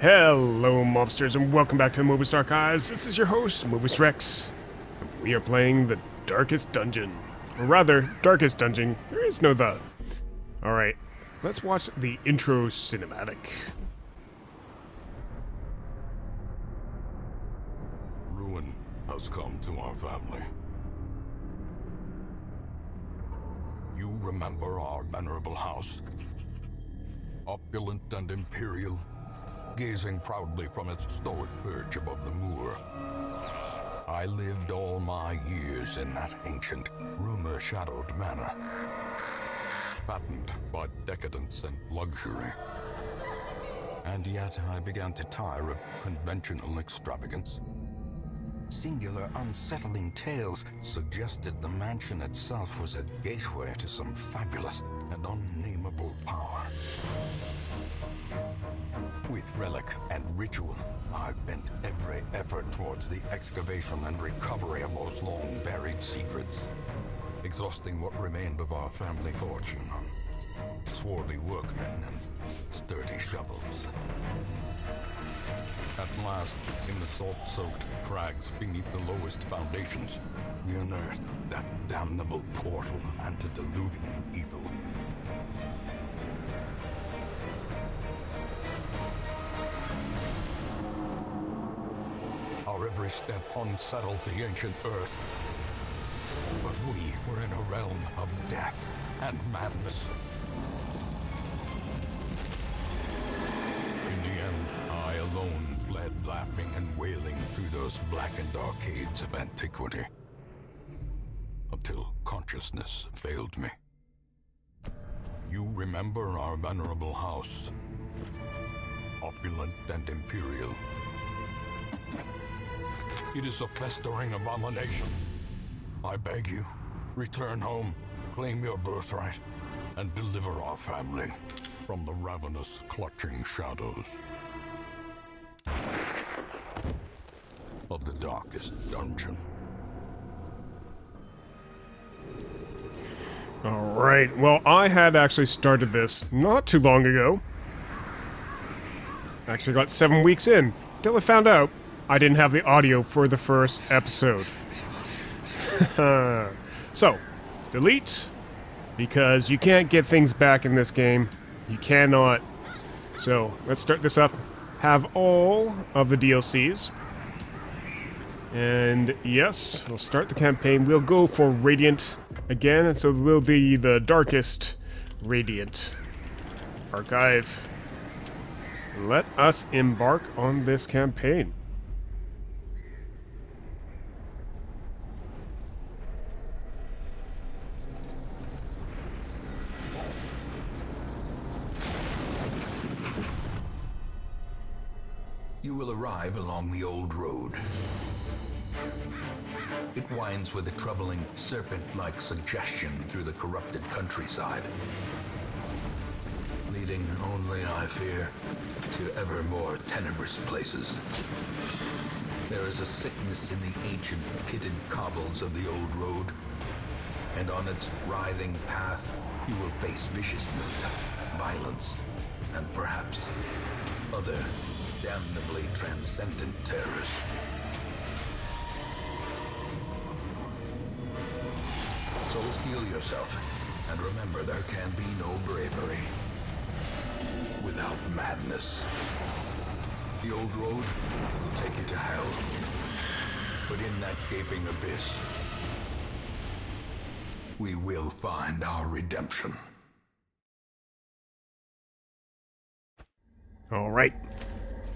Hello, mobsters, and welcome back to the Mobius Archives. This is your host, Mobius Rex. We are playing the Darkest Dungeon. Or rather, Darkest Dungeon. There is no the. Alright, let's watch the intro cinematic. Ruin has come to our family. You remember our venerable house? Opulent and imperial, gazing proudly from its stoic perch above the moor. I lived all my years in that ancient, rumor-shadowed manor, fattened by decadence and luxury. And yet I began to tire of conventional extravagance. Singular, unsettling tales suggested the mansion itself was a gateway to some fabulous and unnameable power. With relic and ritual, I've bent every effort towards the excavation and recovery of those long-buried secrets, exhausting what remained of our family fortune on swarthy workmen and sturdy shovels. At last, in the salt-soaked crags beneath the lowest foundations, we unearthed that damnable portal antediluvian evil. Our every step unsettled the ancient earth. But we were in a realm of death and madness. In the end, I alone fled laughing and wailing through those blackened arcades of antiquity, until consciousness failed me. You remember our venerable house, opulent and imperial. It is a festering abomination. I beg you, return home, claim your birthright, and deliver our family from the ravenous, clutching shadows of the darkest dungeon. Alright, well, I had actually started this not too long ago. Actually got 7 weeks in, till I found out I didn't have the audio for the first episode. So, delete, because you can't get things back in this game. You cannot. So, let's start this up. Have all of the DLCs. And yes, we'll start the campaign. We'll go for Radiant again, and so we'll be the Darkest Radiant Archive. Let us embark on this campaign. You will arrive along the old road. It winds with a troubling, serpent-like suggestion through the corrupted countryside, leading only, I fear, to ever more tenebrous places. There is a sickness in the ancient, pitted cobbles of the old road, and on its writhing path, you will face viciousness, violence, and perhaps other damnably transcendent terrors. So steel yourself, and remember there can be no bravery without madness. The old road will take you to hell, but in that gaping abyss, we will find our redemption. Alright.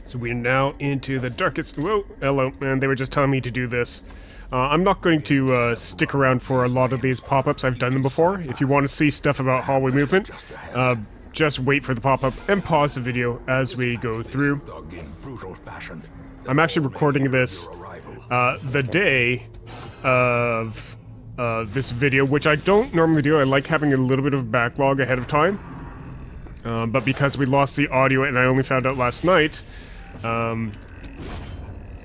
So we are now into the darkest... Whoa, hello, man, they were just telling me to do this. I'm not going to stick around for a lot of these pop-ups. I've done them before. If you want to see stuff about hallway movement, just wait for the pop-up and pause the video as we go through. I'm actually recording this the day of this video, which I don't normally do. I like having a little bit of a backlog ahead of time. But because we lost the audio and I only found out last night,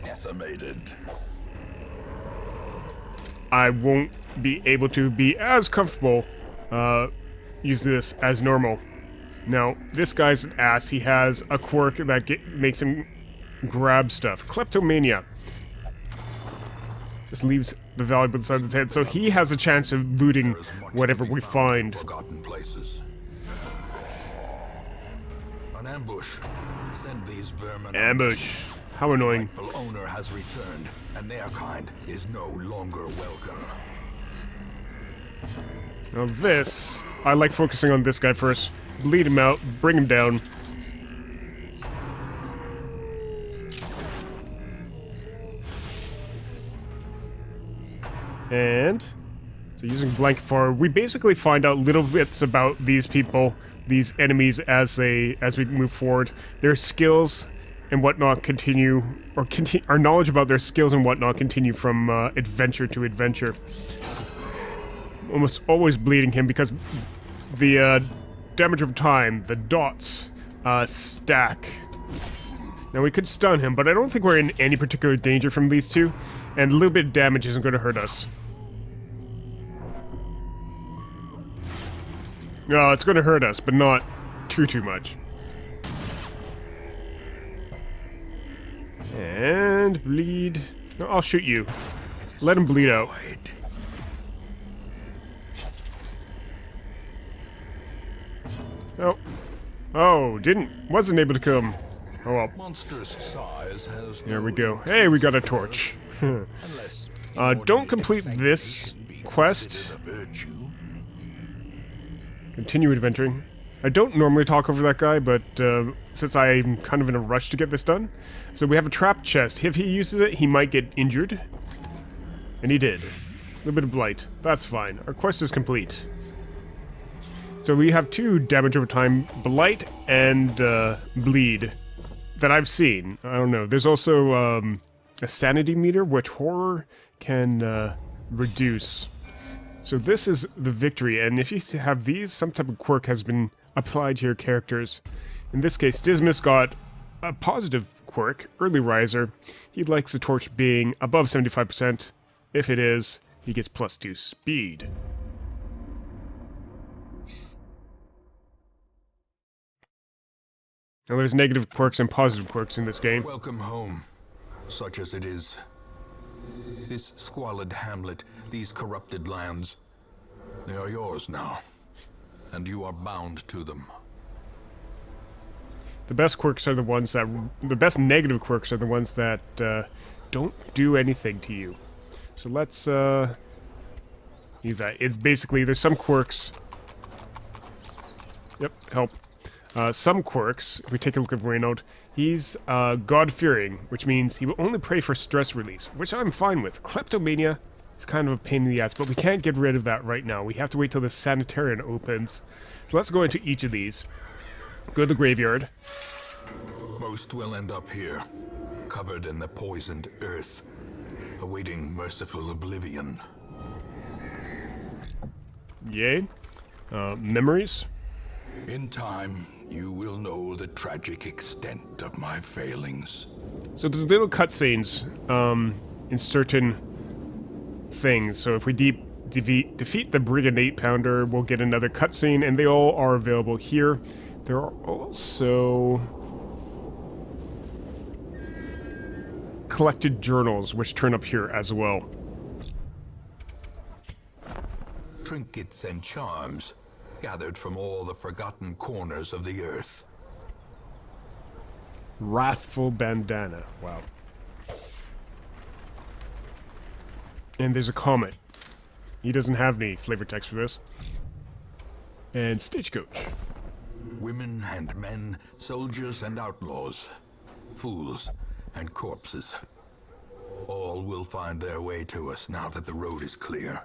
Decimated. I won't be able to be as comfortable use this as normal. Now, this guy's an ass. He has a quirk that makes him grab stuff. Kleptomania. Just leaves the valuable inside his head, so he has a chance of looting There is much whatever to be we found find. in forgotten places. An ambush. Send these vermin. Ambush. How annoying. The rightful owner has returned, and their kind is no longer welcome. Now this, I like focusing on this guy first. Bleed him out, bring him down. And so using blanket fire, we basically find out little bits about these people, these enemies, as we move forward. Their skills and whatnot continue, or our knowledge about their skills and whatnot continue from adventure to adventure. Almost always bleeding him because the damage over time, the dots, stack. Now we could stun him, but I don't think we're in any particular danger from these two, and a little bit of damage isn't going to hurt us. No, it's going to hurt us, but not too much. And bleed. No, I'll shoot you. Let him bleed out. Oh. Oh, wasn't able to kill him. Oh well. Monstrous size has There we go. Hey, we got a torch. Don't complete this quest. Continue adventuring. I don't normally talk over that guy, but since I'm kind of in a rush to get this done. So we have a trap chest. If he uses it, he might get injured. And he did. A little bit of blight. That's fine. Our quest is complete. So we have 2 damage over time, blight and bleed, that I've seen. I don't know. There's also a sanity meter, which horror can reduce. So this is the victory, and if you have these, some type of quirk has been applied to your characters. In this case, Dismas got a positive quirk, Early Riser. He likes the torch being above 75%. If it is, he gets +2 speed. Now there's negative quirks and positive quirks in this game. Welcome home, such as it is. This squalid hamlet, these corrupted lands, they are yours now, and you are bound to them. The best quirks are the ones that... The best negative quirks are the ones that don't do anything to you. So let's use that. It's basically, there's some quirks... Yep, help. Some quirks, if we take a look at Reynolds, he's God-fearing, which means he will only pray for stress release, which I'm fine with. Kleptomania is kind of a pain in the ass, but we can't get rid of that right now. We have to wait till the sanitarium opens. So let's go into each of these. Go to the graveyard. Most will end up here, covered in the poisoned earth, awaiting merciful oblivion. Yay. Memories. In time, you will know the tragic extent of my failings. So there's little cutscenes in certain things. So if we defeat the Brigand 8-pounder, we'll get another cutscene, and they all are available here. There are also collected journals, which turn up here as well. Trinkets and charms, gathered from all the forgotten corners of the earth. Wrathful bandana. Wow. And there's a comet. He doesn't have any flavor text for this. And stagecoach. Women and men, soldiers and outlaws, fools and corpses. All will find their way to us now that the road is clear.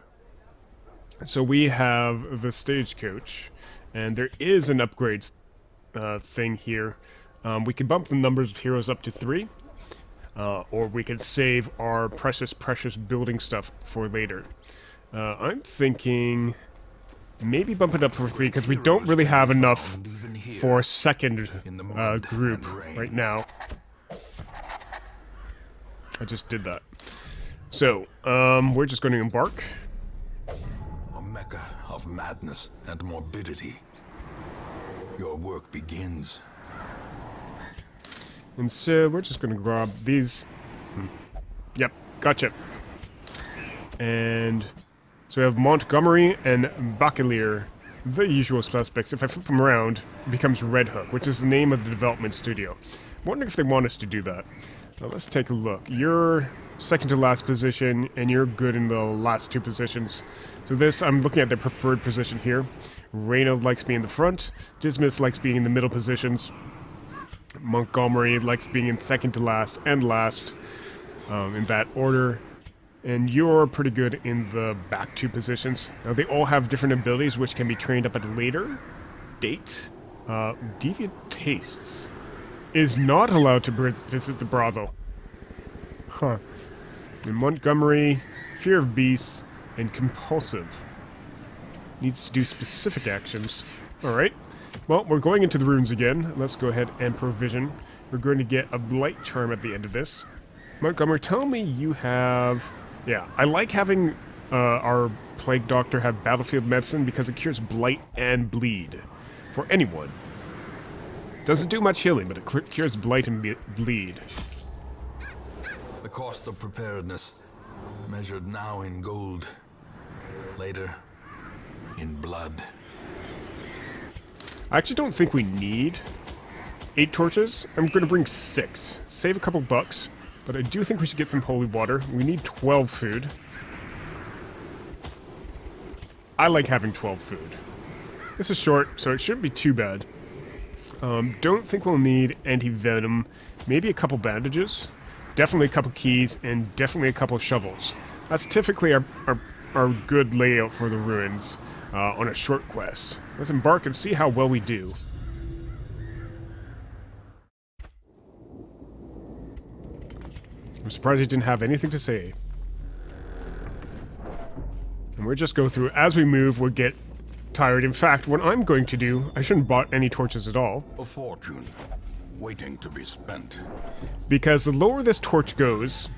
So we have the stagecoach, and there is an upgrade thing here. We can bump the numbers of heroes up to 3, or we could save our precious building stuff for later. I'm thinking maybe bump it up for 3, because we don't really have enough for a second group right now. I just did that. So, we're just going to embark. A mecca of madness and morbidity. Your work begins. And so we're just going to grab these. Yep, gotcha. And so we have Montgomery and Bacalier, the usual suspects. If I flip them around, it becomes Red Hook, which is the name of the development studio. I'm wondering if they want us to do that. Now let's take a look. You're second to last position, and you're good in the last two positions. So this, I'm looking at their preferred position here. Reyna likes being in the front. Dismas likes being in the middle positions. Montgomery likes being in second to last and last, in that order. And you're pretty good in the back two positions. Now they all have different abilities which can be trained up at a later date. Deviant Tastes is not allowed to visit the brothel. Huh. And Montgomery, Fear of Beasts, and Compulsive. Needs to do specific actions. Alright. Well, we're going into the runes again. Let's go ahead and provision. We're going to get a Blight Charm at the end of this. Montgomery, tell me you have... Yeah, I like having our Plague Doctor have Battlefield Medicine because it cures Blight and Bleed. For anyone. Doesn't do much healing, but it cures Blight and Bleed. The cost of preparedness, measured now in gold, later in blood. I actually don't think we need 8 torches. I'm going to bring 6. Save a couple bucks, but I do think we should get some holy water. We need 12 food. I like having 12 food. This is short, so it shouldn't be too bad. Don't think we'll need anti-venom. Maybe a couple bandages. Definitely a couple keys, and definitely a couple shovels. That's typically our good layout for the ruins on a short quest. Let's embark and see how well we do. I'm surprised he didn't have anything to say. And we'll just go through. As we move, we'll get tired. In fact, what I'm going to do, I shouldn't have bought any torches at all. A fortune, waiting to be spent. Because the lower this torch goes,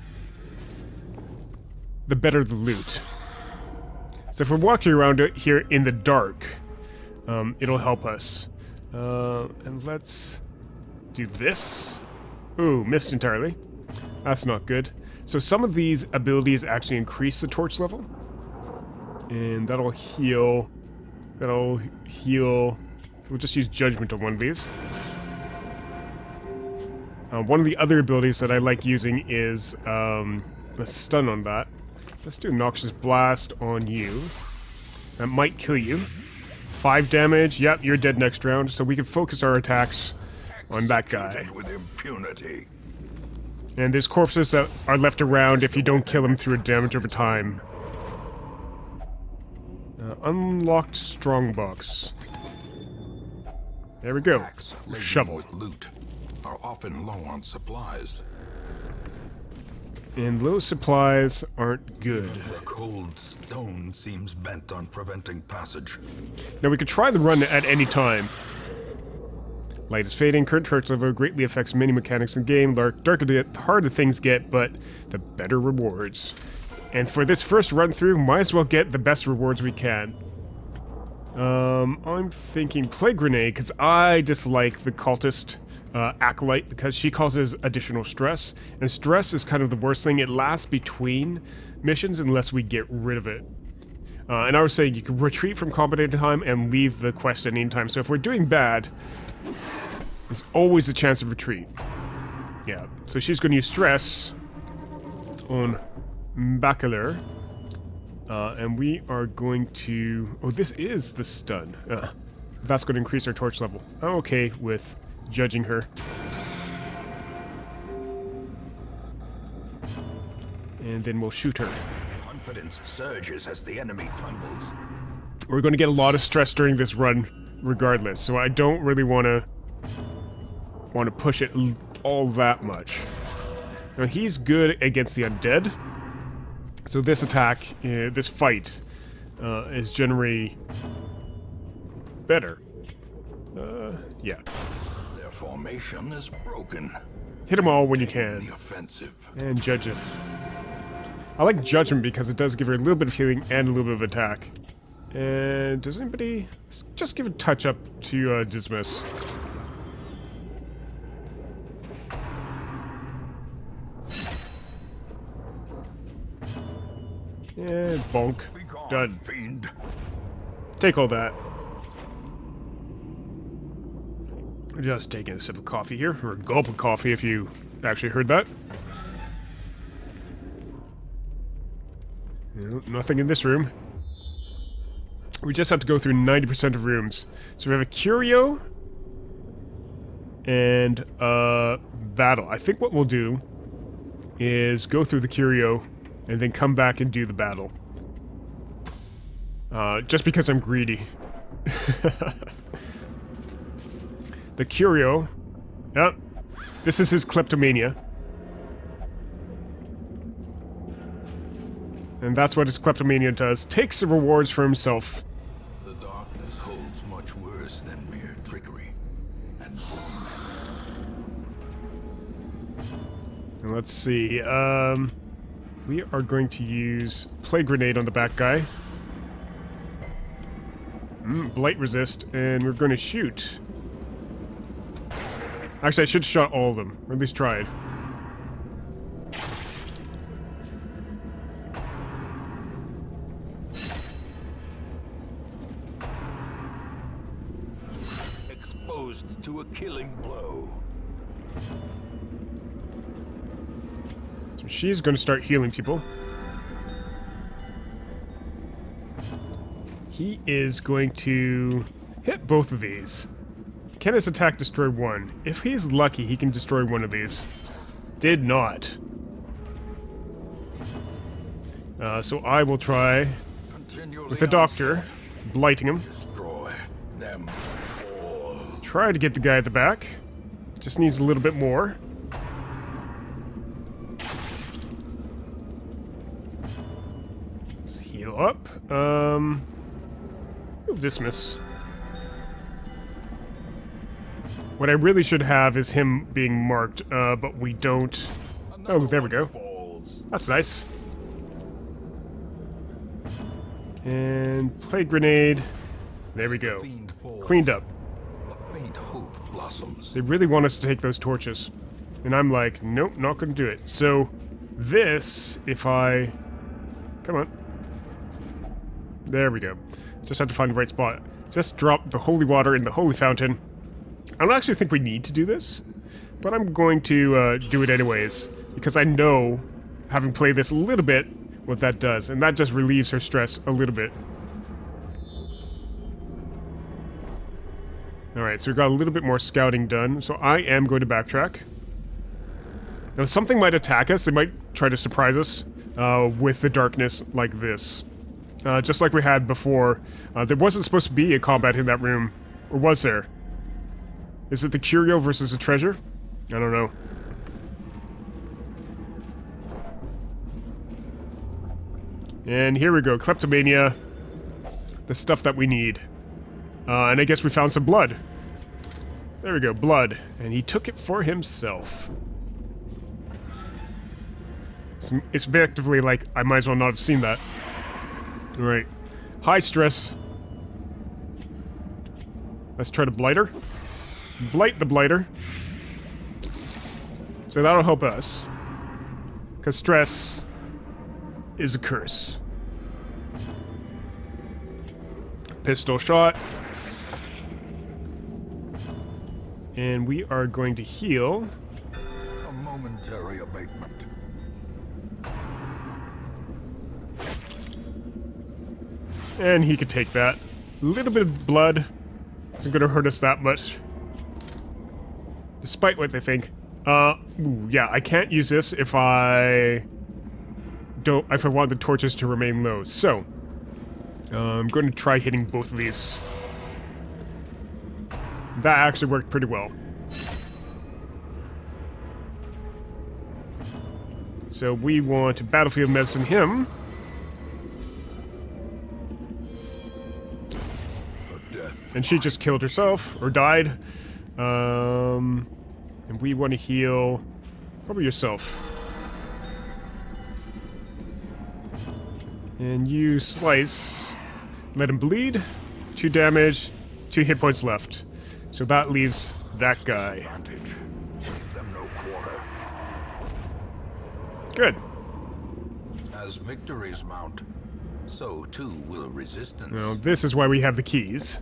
the better the loot. So if we're walking around here in the dark, it'll help us. And let's do this. Ooh, missed entirely. That's not good. So some of these abilities actually increase the torch level. And that'll heal. That'll heal. We'll just use Judgment on one of these. One of the other abilities that I like using is a stun on that. Let's do Noxious Blast on you. That might kill you. 5 damage. Yep, you're dead next round. So we can focus our attacks on that guy. With impunity. And there's corpses that are left around if you don't kill them through damage over time. Unlocked strongbox. There we go. Shovel. With loot are often low on supplies. And low supplies aren't good. The cold stone seems bent on preventing passage. Now we could try the run at any time. Light is fading, current torch level greatly affects many mechanics in the game. The darker the harder things get, but the better rewards. And for this first run through, might as well get the best rewards we can. I'm thinking Plague Grenade, because I dislike the cultist Acolyte, because she causes additional stress. And stress is kind of the worst thing. It lasts between missions unless we get rid of it. And I was saying you can retreat from combat at any time and leave the quest at any time. So if we're doing bad, there's always a chance of retreat. Yeah, so she's going to use stress on Bacalier. And we are going to... Oh, this is the stun. That's going to increase our torch level. I'm okay with judging her. And then we'll shoot her. Confidence surges as the enemy crumbles. We're going to get a lot of stress during this run regardless, so I don't really want to push it all that much. Now he's good against the undead, so this attack, this fight, is generally better. Yeah. Their formation is broken. Hit them all when you can. The offensive. And judge him. I like Judgment because it does give her a little bit of healing and a little bit of attack. And does anybody... Let's just give a touch-up to Dismiss. And bonk. Done. Fiend. Take all that. Just taking a sip of coffee here, or a gulp of coffee if you actually heard that. Nothing in this room. We just have to go through 90% of rooms. So we have a curio and a battle. I think what we'll do is go through the curio and then come back and do the battle. Just because I'm greedy. The curio. Yep. This is his kleptomania. And that's what his kleptomania does. Takes the rewards for himself. The darkness holds much worse than mere trickery. And let's see. We are going to use Plague Grenade on the back guy. Blight resist, and we're going to shoot. Actually, I should have shot all of them, or at least tried. exposed to a killing blow. So she's going to start healing people. He is going to hit both of these. Can his attack destroy one? If he's lucky, he can destroy one of these. Did not. So I will try with the doctor, blighting him. Destroy them all. Try to get the guy at the back. Just needs a little bit more. Let's heal up. We'll dismiss. What I really should have is him being marked, but we don't. Oh, there we go. That's nice. And Plague Grenade. There we go. Cleaned up. A faint hope blossoms. They really want us to take those torches. And I'm like, nope, not gonna do it. So, this, if I... Come on. There we go. Just have to find the right spot. Just drop the holy water in the holy fountain. I don't actually think we need to do this, but I'm going to do it anyways, because I know, having played this a little bit, what that does, and that just relieves her stress a little bit. Alright, so we got a little bit more scouting done, so I am going to backtrack. Now, something might attack us, they might try to surprise us with the darkness like this. Just like we had before. There wasn't supposed to be a combat in that room, or was there? Is it the curio versus the treasure? I don't know. And here we go, kleptomania. The stuff that we need. And I guess we found some blood. There we go, blood. And he took it for himself. It's effectively like, I might as well not have seen that. Alright. High stress. Let's try to blight her. Blight the blighter. So that'll help us. Because stress is a curse. Pistol shot. And we are going to heal. A momentary abatement. And he could take that. A little bit of blood isn't going to hurt us that much. Despite what they think. Ooh, yeah, I can't use this if I want the torches to remain low. So, I'm going to try hitting both of these. That actually worked pretty well. So we want to battlefield medicine him. And she just killed herself, or died. And we want to heal probably yourself. And you slice. Let him bleed. 2 damage. 2 hit points left. So that leaves that guy. Advantage. Give them no quarter. Good. As victories mount, so too will resistance. Now, this is why we have the keys.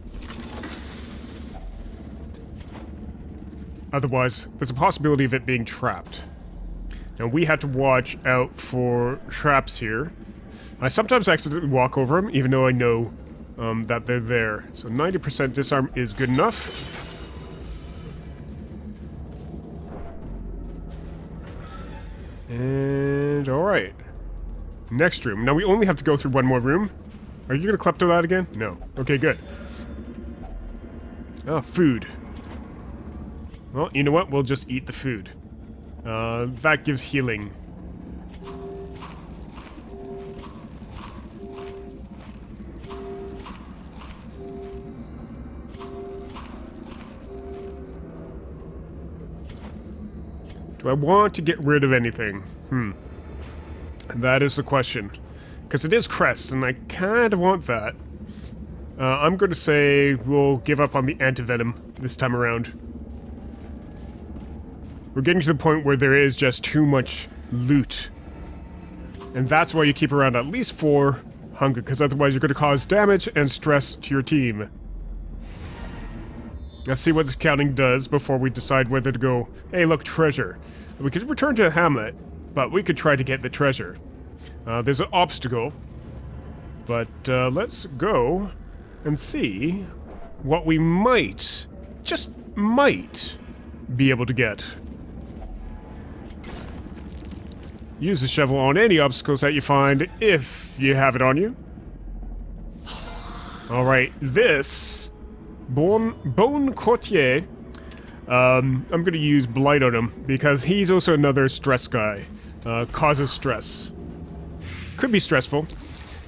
Otherwise, there's a possibility of it being trapped. Now, we have to watch out for traps here. I sometimes accidentally walk over them, even though I know that they're there. So 90% disarm is good enough. And alright. Next room. Now we only have to go through one more room. Are you going to klepto that again? No. Okay, good. Oh, food. Well, you know what? We'll just eat the food. That gives healing. Do I want to get rid of anything? That is the question. Because it is crest, and I kind of want that. I'm going to say we'll give up on the antivenom this time around. We're getting to the point where there is just too much loot. And that's why you keep around at least 4 hunger, because otherwise you're going to cause damage and stress to your team. Let's see what this counting does before we decide whether to go, hey, look, treasure. We could return to Hamlet, but we could try to get the treasure. There's an obstacle, but let's go and see what we might, just might, be able to get. Use the shovel on any obstacles that you find, if you have it on you. Alright, this Bone Courtier, I'm going to use Blight on him, because he's also another stress guy. Causes stress. Could be stressful.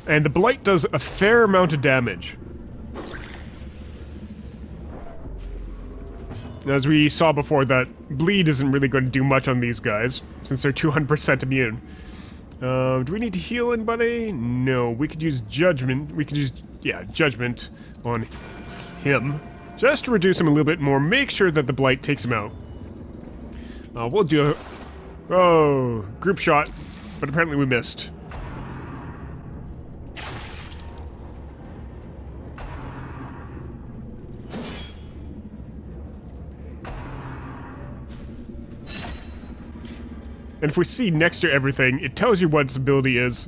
And the Blight does a fair amount of damage. As we saw before, that bleed isn't really going to do much on these guys, since they're 200% immune. Do we need to heal anybody? No, we could use Judgment. We could use, yeah, Judgment on him. Just to reduce him a little bit more, make sure that the Blight takes him out. We'll do a... Oh, group shot, but apparently we missed. And if we see next to everything, it tells you what its ability is.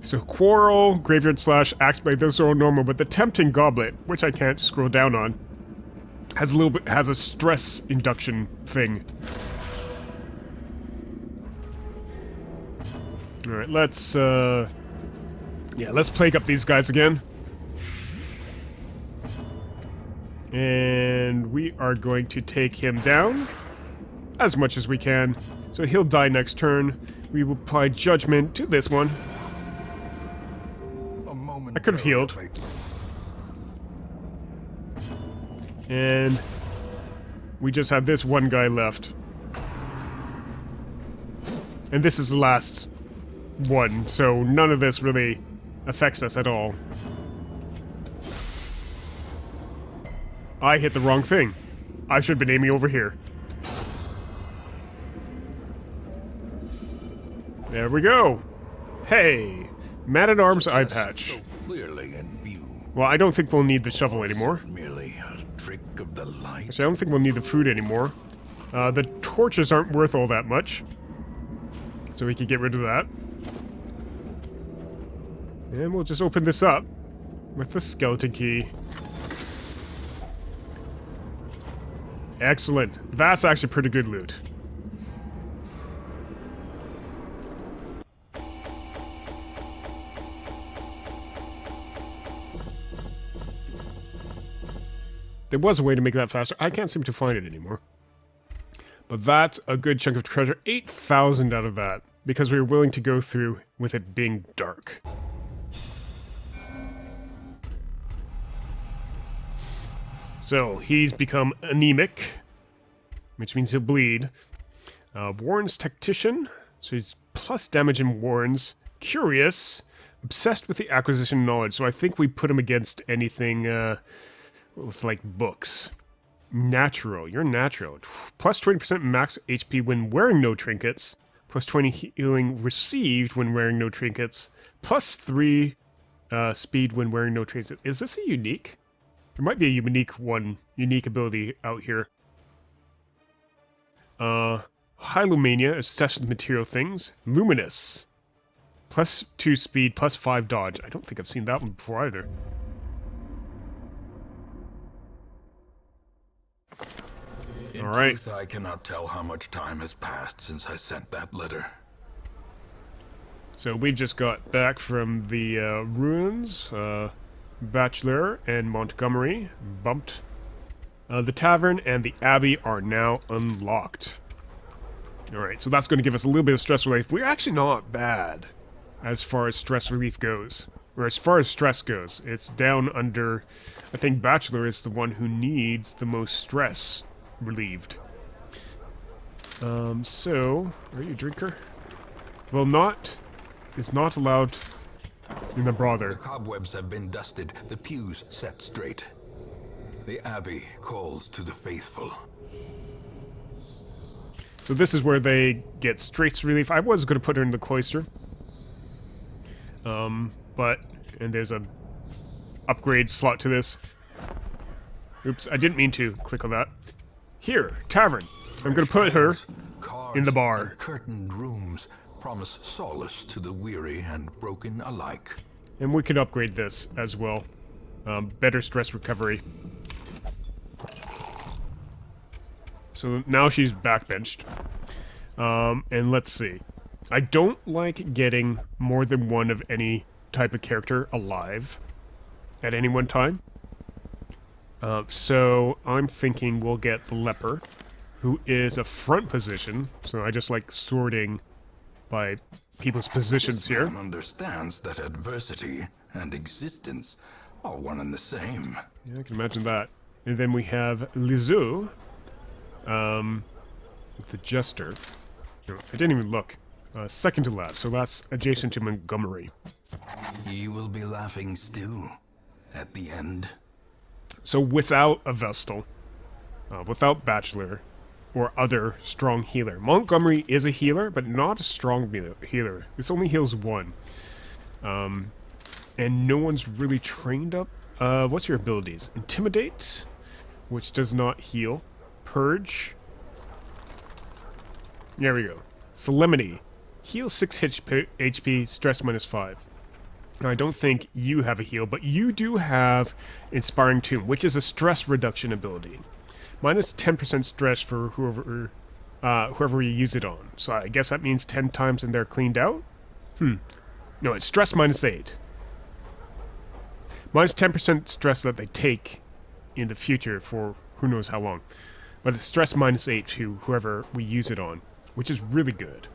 So Quarrel, Graveyard Slash, Axe Blade, those are all normal, but the Tempting Goblet, which I can't scroll down on, has a little bit, has a stress induction thing. Alright, let's plague up these guys again. And we are going to take him down as much as we can. So he'll die next turn. We will apply Judgment to this one. I could have healed. And we just have this one guy left. And this is the last one, so none of this really affects us at all. I hit the wrong thing. I should have been aiming over here. There we go. Hey, Man-at-Arms eye patch. So clearly in view. Well, I don't think we'll need the shovel anymore. Merely a trick of the light. Actually, I don't think we'll need the food anymore. The torches aren't worth all that much, so we can get rid of that. And we'll just open this up with the skeleton key. Excellent. That's actually pretty good loot. There was a way to make that faster. I can't seem to find it anymore. But that's a good chunk of treasure. 8,000 out of that. Because we were willing to go through with it being dark. So, he's become anemic. Which means he'll bleed. Warren's Tactician. So he's plus damage in Warren's. Curious. obsessed with the acquisition of knowledge, so I think we put him against anything with like books. Natural, you're natural. Plus 20% max HP when wearing no trinkets. Plus 20 healing received when wearing no trinkets. Plus 3 speed when wearing no trinkets. Is this a unique? There might be a unique ability out here. Hylomania, obsessed with material things. Luminous. Plus 2 speed, plus 5 dodge. I don't think I've seen that one before either. In Alright. truth, I cannot tell how much time has passed since I sent that letter. So we just got back from the ruins. Bachelor and Montgomery bumped. The tavern and the abbey are now unlocked. Alright, so that's going to give us a little bit of stress relief. We're actually not bad as far as stress relief goes. Or as far as stress goes. It's down under... I think Bachelor is the one who needs the most stress relieved. So... Are you a drinker? Well, not... Is not allowed in the brother. The cobwebs have been dusted, the pews set straight. The abbey calls to the faithful. So this is where they get stress relief. I was going to put her in the cloister. But... And there's a upgrade slot to this. Oops, I didn't mean to click on that. Here, tavern. I'm going to put her in the bar. And curtained rooms promise solace to the weary and broken alike. And we could upgrade this as well. Better stress recovery. So now she's backbenched. And let's see. I don't like getting more than one of any type of character alive at any one time. So I'm thinking we'll get the leper, who is a front position. So I just like sorting by people's positions here. This man understands that adversity and existence are one and the same. Yeah, I can imagine that. And then we have Lizou, the jester. No, I didn't even look. Second to last, so that's adjacent to Montgomery. He will be laughing still at the end. So without a Vestal, without Bachelor, or other strong healer. Montgomery is a healer, but not a strong healer. This only heals one. And no one's really trained up. What's your abilities? Intimidate, which does not heal. Purge. There we go. Solemnity. Heal 6 HP, stress -5. Now, I don't think you have a heal, but you do have Inspiring Tomb, which is a stress reduction ability. Minus 10% stress for whoever you use it on. So I guess that means 10 times and they're cleaned out? No, it's stress -8. Minus 10% stress that they take in the future for who knows how long. But it's stress -8 to whoever we use it on, which is really good.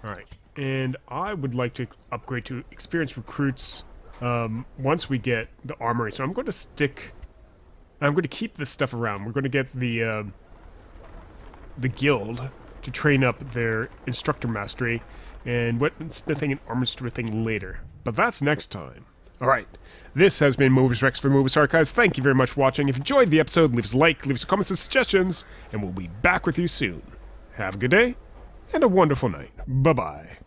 Alright, and I would like to upgrade to experienced recruits once we get the armory. So I'm going to keep this stuff around. We're going to get the guild to train up their instructor mastery and weaponsmithing and armor smithing later. But that's next time. Alright, this has been Mobius Rex for Mobius Archives. Thank you very much for watching. If you enjoyed the episode, leave us a like, leave us comments and suggestions, and we'll be back with you soon. Have a good day, and a wonderful night. Bye-bye.